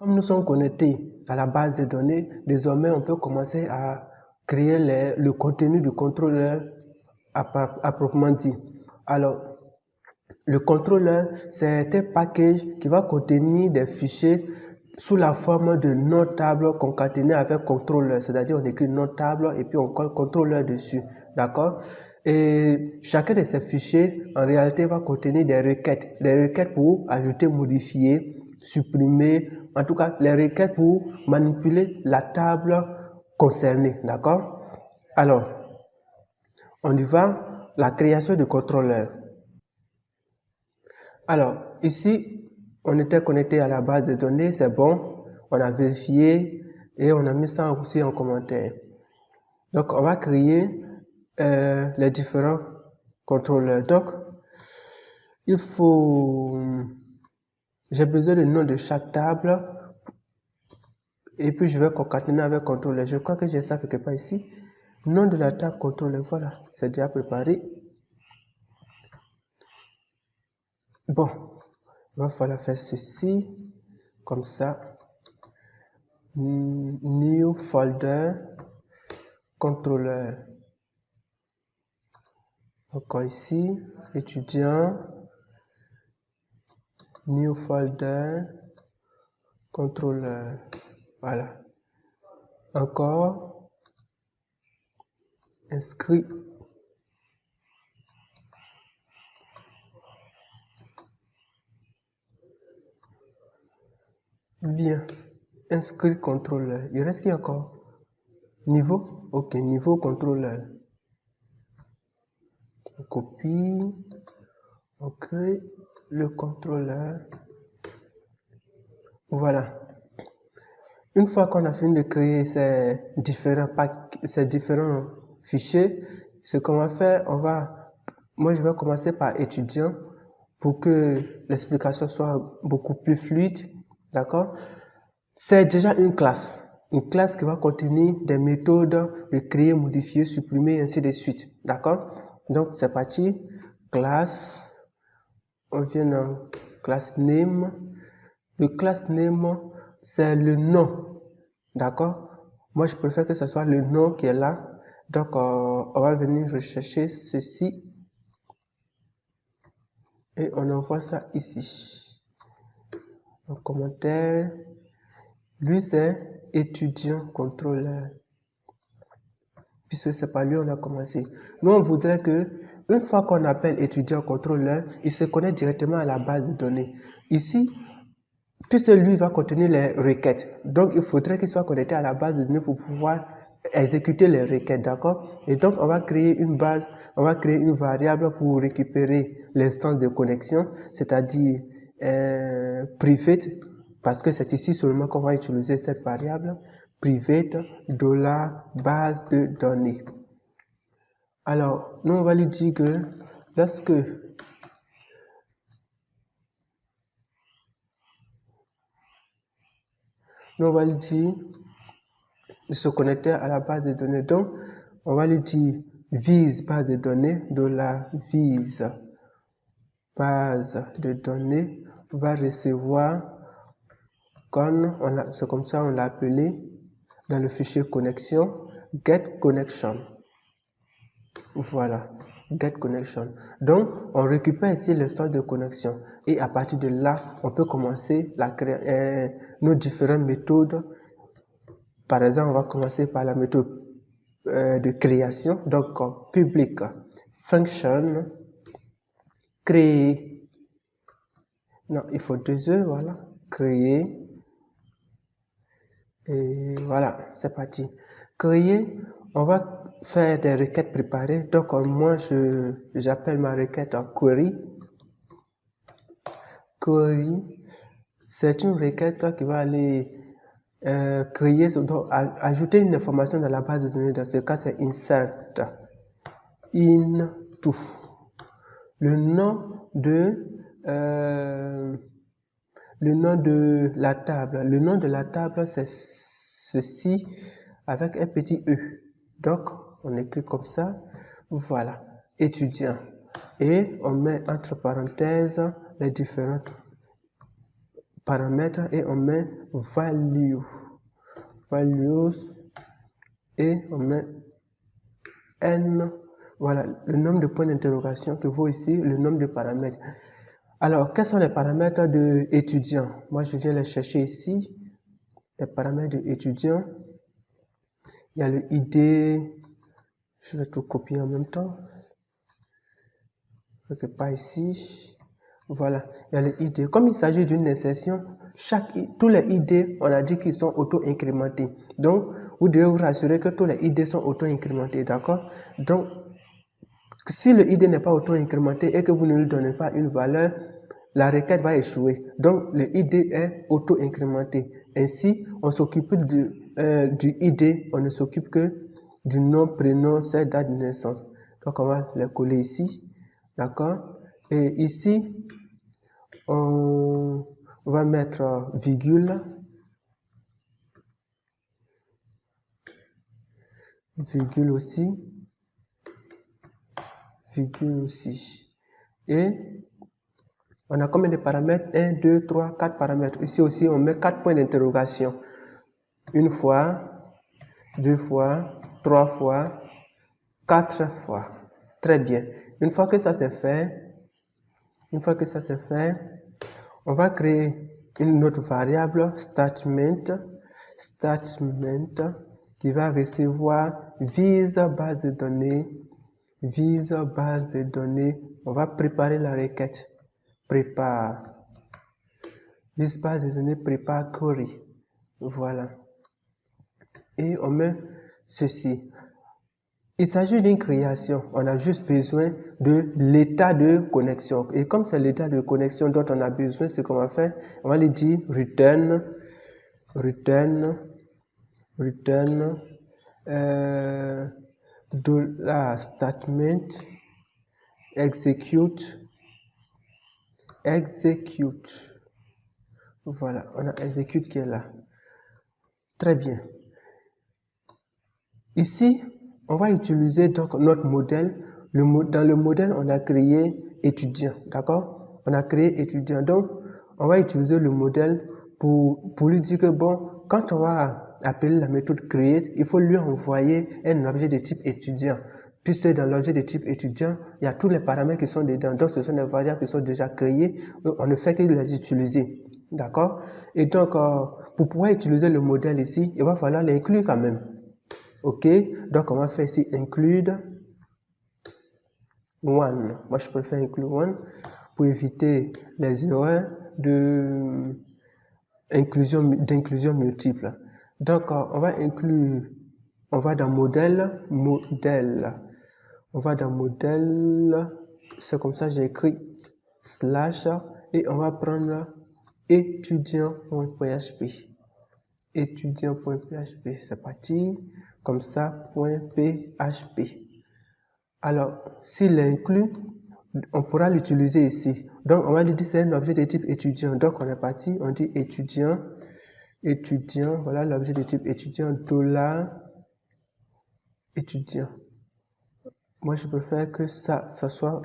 Comme nous sommes connectés à la base de données, désormais on peut commencer à créer le contenu du contrôleur à proprement dit. Alors, le contrôleur, c'est un package qui va contenir des fichiers sous la forme de notables concaténés avec contrôleur. C'est-à-dire, on écrit notable et puis on colle contrôleur dessus. D'accord? Et chacun de ces fichiers, en réalité, va contenir des requêtes. Des requêtes pour ajouter, modifier, supprimer. En tout cas, les requêtes pour manipuler la table concernée. D'accord? Alors, on y va. La création du contrôleur. Alors, ici, on était connecté à la base de données, c'est bon. On a vérifié et on a mis ça aussi en commentaire. Donc, on va créer les différents contrôleurs. Donc, j'ai besoin du nom de chaque table et puis je vais concaténer avec contrôleur. Je crois que j'ai ça quelque part ici. Nom de la table contrôleur, voilà, c'est déjà préparé. Bon, il va falloir faire ceci, comme ça. New folder contrôleur. Encore ici, étudiant, new folder contrôleur. Voilà. Encore inscrit. Bien. Inscrit contrôleur. Il reste qui encore? Niveau? Ok, niveau contrôleur. On copie. On crée le contrôleur. Voilà. Une fois qu'on a fini de créer ces différents fichiers, ce qu'on va faire, moi je vais commencer par étudiant pour que l'explication soit beaucoup plus fluide. D'accord? C'est déjà une classe qui va contenir des méthodes de créer, modifier, supprimer, ainsi de suite. D'accord? Donc c'est parti. Classe. On vient dans class name. Le class name, c'est le nom. D'accord? Moi, je préfère que ce soit le nom qui est là. Donc, on va venir rechercher ceci. Et on envoie ça ici. En commentaire. Lui, c'est étudiant contrôleur. Puisque c'est pas lui, on a commencé. Nous, on voudrait que, une fois qu'on appelle étudiant contrôleur, il se connecte directement à la base de données. Ici, puisque lui va contenir les requêtes. Donc, il faudrait qu'il soit connecté à la base de données pour pouvoir exécuter les requêtes, d'accord? Et donc, on va créer une variable pour récupérer l'instance de connexion, c'est-à-dire private, parce que c'est ici seulement qu'on va utiliser cette variable, private $base de données. Alors, nous, on va lui dire que lorsque on va lui dire de se connecter à la base de données. Donc, on va lui dire vise base de données, vise base de données va recevoir, c'est comme ça on l'a appelé dans le fichier connexion, get connection. Voilà, get connection. Donc, on récupère ici l'instance de connexion et à partir de là, on peut commencer nos différentes méthodes. Par exemple, on va commencer par la méthode de création, donc public function créer. Non, il faut deux E, voilà, créer. Et voilà, c'est parti. Créer, on va faire des requêtes préparées. Donc, moi, j'appelle ma requête query. Query, c'est une requête qui va aller créer, donc ajouter une information dans la base de données. Dans ce cas, c'est insert into. Le nom de la table. Le nom de la table, c'est ceci avec un petit E. Donc, on écrit comme ça. Voilà, étudiant. Et on met entre parenthèses les différentes paramètre et on met value. Values et on met n. Voilà le nombre de points d'interrogation que vaut ici le nombre de paramètres. Alors, quels sont les paramètres de étudiant? Moi, je viens les chercher ici. Les paramètres de étudiant. Il y a le ID. Je vais tout copier en même temps. Quelque part ici. Voilà, il y a les ID. Comme il s'agit d'une insertion, tous les ID, on a dit qu'ils sont auto-incrémentés. Donc, vous devez vous rassurer que tous les ID sont auto-incrémentés, d'accord? Donc, si le ID n'est pas auto-incrémenté et que vous ne lui donnez pas une valeur, la requête va échouer. Donc, le ID est auto-incrémenté. Ainsi, on s'occupe du ID, on ne s'occupe que du nom, prénom, c'est date de naissance. Donc, on va les coller ici, d'accord? Et ici, on va mettre virgule, virgule aussi, et on a combien de paramètres? 1, 2, 3, 4 paramètres. Ici aussi, on met 4 points d'interrogation. Une fois, 2 fois, 3 fois, 4 fois. Très bien. Une fois que ça c'est fait, on va créer une autre variable, statement, qui va recevoir vise base de données, on va préparer la requête, prépare, vise base de données, prépare query, voilà, et on met ceci. Il s'agit d'une création, on a juste besoin de l'état de connexion. Et comme c'est l'état de connexion dont on a besoin, ce qu'on va faire, on va lui dire return $statement execute. Voilà, on a execute qui est là. Très bien. Ici, on va utiliser donc notre modèle. Dans le modèle, on a créé étudiant, d'accord? On a créé étudiant. Donc, on va utiliser le modèle pour lui dire que bon, quand on va appeler la méthode create, il faut lui envoyer un objet de type étudiant. Puisque dans l'objet de type étudiant, il y a tous les paramètres qui sont dedans. Donc, ce sont des variables qui sont déjà créées. On ne fait que les utiliser, d'accord? Et donc, pour pouvoir utiliser le modèle ici, il va falloir l'inclure quand même. Ok, donc on va faire ici include one. Moi je préfère include one pour éviter les erreurs d'inclusion multiple. Donc on va inclure, on va dans modèle, on va dans modèle, c'est comme ça j'ai écrit slash et on va prendre étudiant.php. Étudiant.php, c'est parti, comme ça, .php. Alors, s'il inclut, on pourra l'utiliser ici. Donc, on va lui dire c'est un objet de type étudiant. Donc, on est parti, on dit étudiant, voilà l'objet de type étudiant, $étudiant. Moi, je préfère que ça soit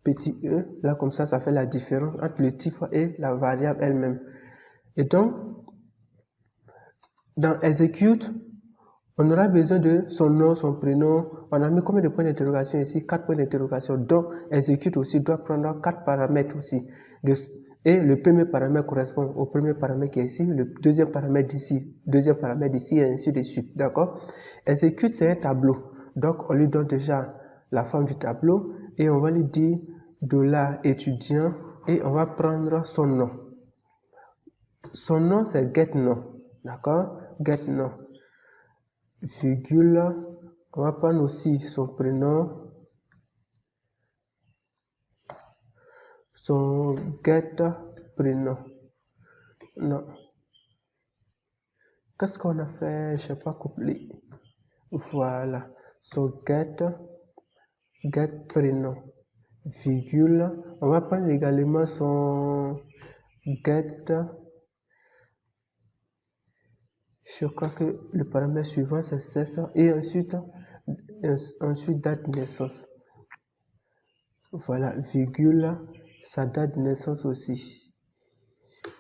petit e, là, comme ça fait la différence entre le type et la variable elle-même. Et donc, dans execute, on aura besoin de son nom, son prénom. On a mis combien de points d'interrogation ici? 4 points d'interrogation. Donc, execute aussi doit prendre 4 paramètres aussi. Et le premier paramètre correspond au premier paramètre qui est ici, le deuxième paramètre d'ici, et ainsi de suite. D'accord? Execute, c'est un tableau. Donc, on lui donne déjà la forme du tableau et on va lui dire $étudiant et on va prendre son nom. Son nom, c'est getNom. D'accord? getNom. Virgule, on va prendre aussi son prénom, son get prénom. Non. Qu'est-ce qu'on a fait? Je n'ai pas couplé. Voilà. Son get prénom. Virgule, on va prendre également son get. Je crois que le paramètre suivant c'est ça et ensuite date de naissance. Voilà, virgule, sa date de naissance aussi.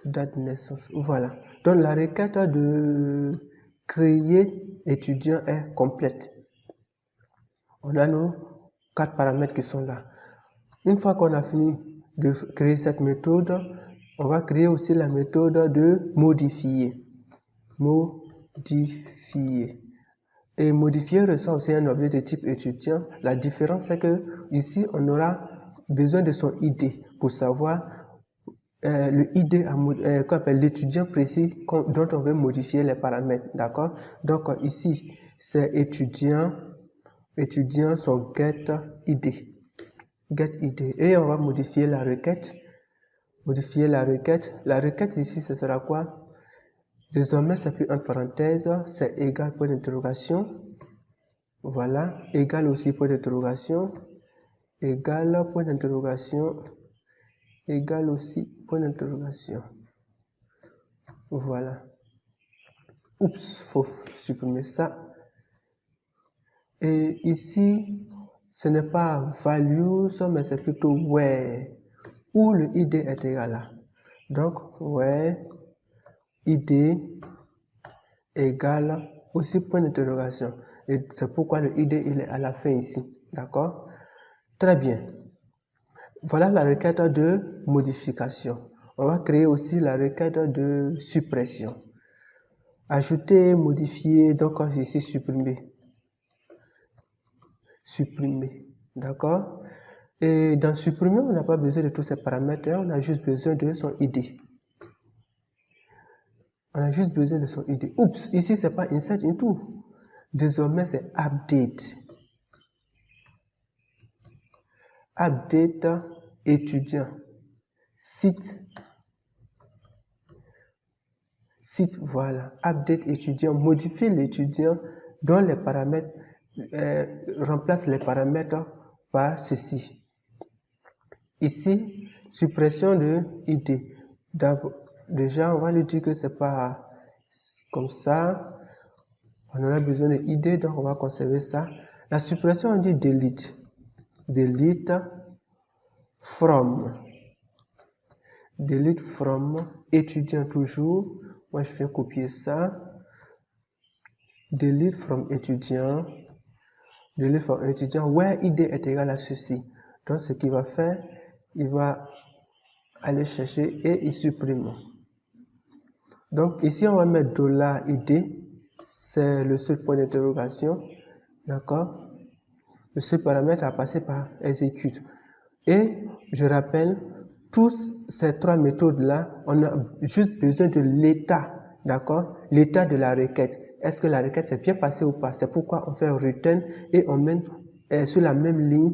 date de naissance. Voilà. Donc la requête de créer étudiant est complète. On a nos 4 paramètres qui sont là. Une fois qu'on a fini de créer cette méthode, on va créer aussi la méthode de modifier. Modifier. Et modifier reçoit aussi un objet de type étudiant. La différence, c'est que ici, on aura besoin de son ID pour savoir le ID qu'on appelle l'étudiant précis dont on veut modifier les paramètres. D'accord? Donc ici, c'est étudiant son get ID. Get ID. Et on va modifier la requête. La requête ici, ce sera quoi? Désormais, c'est plus entre parenthèses, c'est égal point d'interrogation. Voilà, égal aussi point d'interrogation. Égal point d'interrogation. Égal aussi point d'interrogation. Voilà. Oups, faut supprimer ça. Et ici, ce n'est pas values, mais c'est plutôt where, où le ID est égal à. Donc, where ID égale aussi point d'interrogation. Et c'est pourquoi le ID il est à la fin ici. D'accord? Très bien. Voilà la requête de modification. On va créer aussi la requête de suppression. Ajouter, modifier, donc ici supprimer. Supprimer. D'accord? Et dans supprimer, on n'a pas besoin de tous ces paramètres, on a juste besoin de son ID. On a juste besoin de son ID. Oups, ici c'est pas insert into. Désormais c'est update. Update étudiant. Site, voilà. Update étudiant. Modifie l'étudiant dont les paramètres remplace les paramètres par ceci. Ici, suppression de ID. Déjà, on va lui dire que c'est pas comme ça. On aura besoin de ID, donc on va conserver ça. La suppression, on dit delete. Delete from. Delete from étudiant toujours. Moi, je vais copier ça. Delete from étudiant. Delete from étudiant. Where ID est égal à ceci. Donc, ce qu'il va faire, il va aller chercher et il supprime. Donc, ici, on va mettre $id. C'est le seul point d'interrogation. D'accord? Le seul paramètre à passer par execute. Et je rappelle, tous ces 3 méthodes-là, on a juste besoin de l'état, d'accord? L'état de la requête. Est-ce que la requête s'est bien passée ou pas? C'est pourquoi on fait return et on met sur la même ligne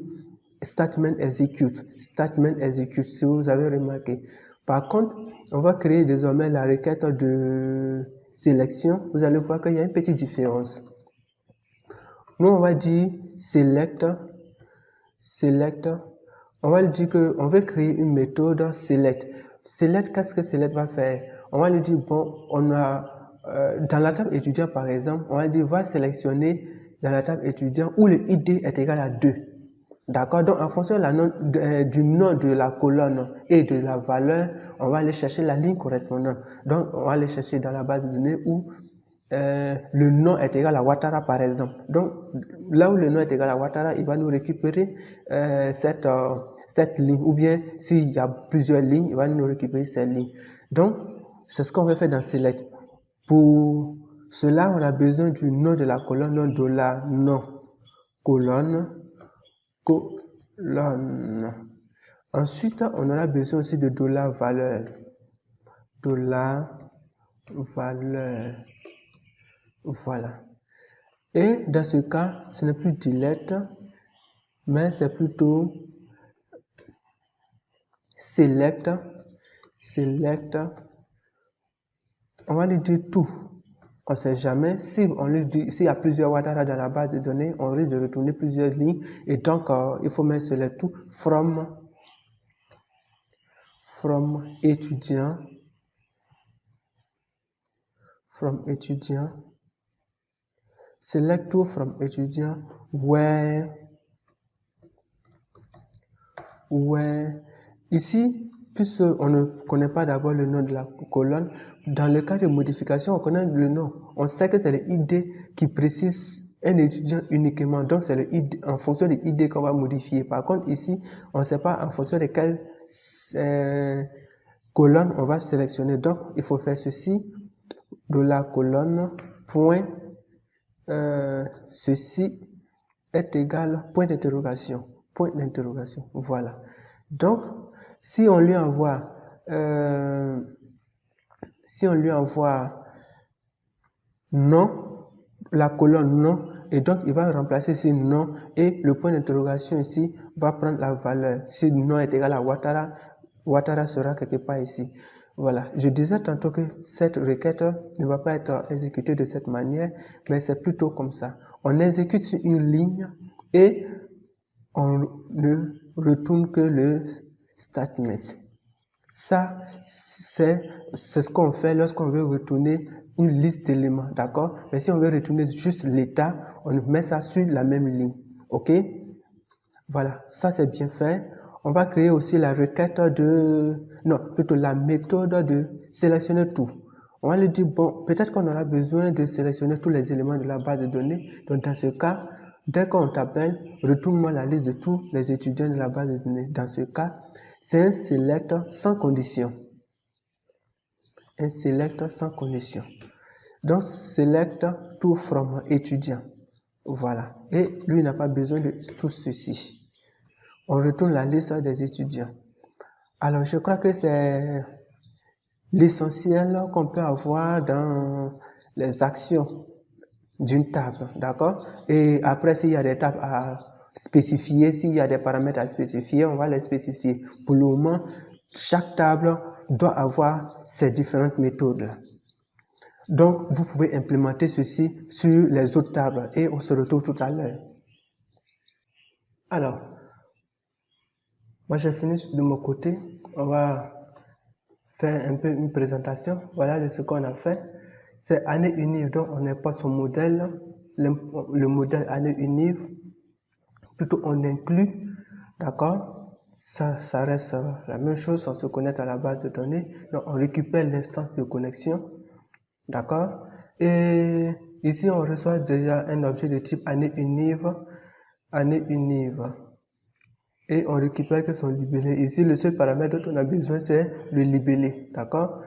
statement execute. Statement execute, si vous avez remarqué. Par contre, on va créer désormais la requête de sélection. Vous allez voir qu'il y a une petite différence. Nous, on va dire select. On va lui dire qu'on veut créer une méthode select. Select, qu'est-ce que select va faire? On va lui dire, bon, on a dans la table étudiant par exemple, on va dire, va sélectionner dans la table étudiant où le ID est égal à 2. D'accord? Donc, en fonction du nom de la colonne et de la valeur, on va aller chercher la ligne correspondante. Donc, on va aller chercher dans la base de données où le nom est égal à Ouattara par exemple. Donc là où le nom est égal à Ouattara, il va nous récupérer cette ligne, ou bien s'il y a plusieurs lignes, il va nous récupérer cette ligne. Donc c'est ce qu'on va faire dans select. Pour cela, on a besoin du nom de la colonne, $nom colonne. Ensuite, on aura besoin aussi de $valeur. $valeur. Voilà. Et dans ce cas, ce n'est plus delete, mais c'est plutôt select. On va lui dire tout. On ne sait jamais. Si on lui dit, s'il y a plusieurs Ouattara dans la base de données, on risque de retourner plusieurs lignes. Et donc, il faut mettre select tout from étudiant. Select to from étudiant where ici puisque on ne connaît pas d'abord le nom de la colonne, dans le cas de modification, on connaît le nom. On sait que c'est le ID qui précise un étudiant uniquement. Donc, c'est le ID, en fonction de l'ID qu'on va modifier. Par contre, ici, on ne sait pas en fonction de quelle colonne on va sélectionner. Donc, il faut faire ceci, de la colonne, point, ceci est égal, point d'interrogation. Point d'interrogation. Voilà. Donc, si on lui envoie nom, la colonne nom, et donc il va remplacer ce nom et le point d'interrogation ici va prendre la valeur. Si nom est égal à Ouattara, Ouattara sera quelque part ici. Voilà. Je disais tantôt que cette requête ne va pas être exécutée de cette manière, mais c'est plutôt comme ça. On exécute sur une ligne et on ne retourne que le statement. Ça, c'est ce qu'on fait lorsqu'on veut retourner une liste d'éléments, d'accord? Mais si on veut retourner juste l'état, on met ça sur la même ligne, ok? Voilà, ça c'est bien fait. On va créer aussi la requête plutôt la méthode de sélectionner tout. On va lui dire, bon, peut-être qu'on aura besoin de sélectionner tous les éléments de la base de données. Donc, dans ce cas, dès qu'on t'appelle, retourne-moi la liste de tous les étudiants de la base de données. Dans ce cas, c'est un select sans condition. Un select sans condition. Donc, select tout from étudiant. Voilà. Et lui n'a pas besoin de tout ceci. On retourne la liste des étudiants. Alors, je crois que c'est l'essentiel qu'on peut avoir dans les actions d'une table, d'accord? Et après, s'il y a des tables à spécifier, s'il y a des paramètres à spécifier, on va les spécifier. Pour le moment, chaque table doit avoir ces différentes méthodes. Donc, vous pouvez implémenter ceci sur les autres tables et on se retrouve tout à l'heure. Alors, moi j'ai fini de mon côté. On va faire un peu une présentation. Voilà de ce qu'on a fait. C'est année unive, donc on n'est pas son modèle. Le modèle année unive, plutôt on inclut, d'accord? Ça reste la même chose, on se connecte à la base de données. Donc on récupère l'instance de connexion, d'accord? Et ici on reçoit déjà un objet de type année unive. Et on récupère que son libellé. Ici, le seul paramètre dont on a besoin, c'est le libellé. D'accord?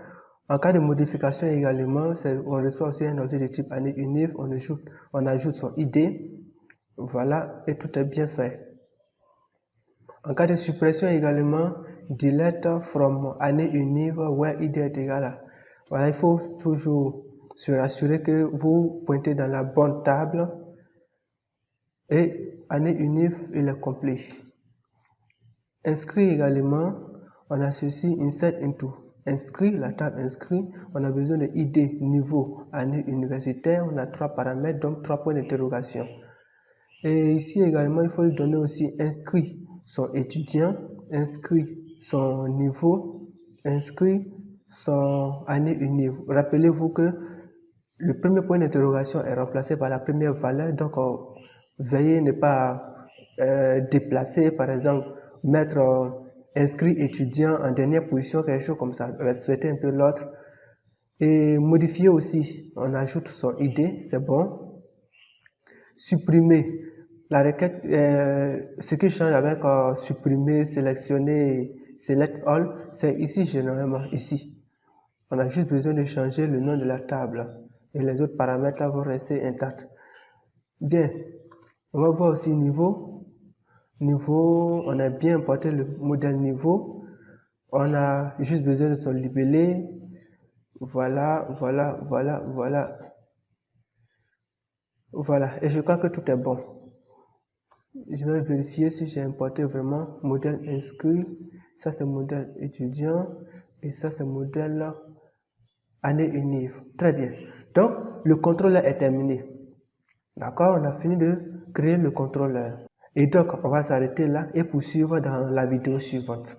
En cas de modification également, on reçoit aussi un objet de type année unive. On ajoute son ID. Voilà, et tout est bien fait. En cas de suppression également, delete from année unive where ID est égal à. Voilà, il faut toujours se rassurer que vous pointez dans la bonne table. Et année unive, il est complet. Inscrit également, on associe insert into. Inscrit, la table inscrit, on a besoin de ID, niveau, année universitaire, on a 3 paramètres, donc 3 points d'interrogation. Et ici également, il faut lui donner aussi inscrit son étudiant, inscrit son niveau, inscrit son année unive. Rappelez-vous que le premier point d'interrogation est remplacé par la première valeur, donc veuillez ne pas déplacer, par exemple, mettre inscrit étudiant en dernière position, quelque chose comme ça, respecter un peu l'autre. Et modifier aussi, on ajoute son ID, c'est bon. Supprimer, la requête, ce qui change avec supprimer, sélectionner, select all, c'est ici généralement, ici. On a juste besoin de changer le nom de la table et les autres paramètres là vont rester intacts. Bien, on va voir aussi niveau. Niveau, on a bien importé le modèle niveau. On a juste besoin de son libellé. Voilà. Voilà, et je crois que tout est bon. Je vais vérifier si j'ai importé vraiment modèle inscrit. Ça, c'est modèle étudiant. Et ça, c'est modèle année unive. Très bien. Donc, le contrôleur est terminé. D'accord? On a fini de créer le contrôleur. Et donc, on va s'arrêter là et poursuivre dans la vidéo suivante.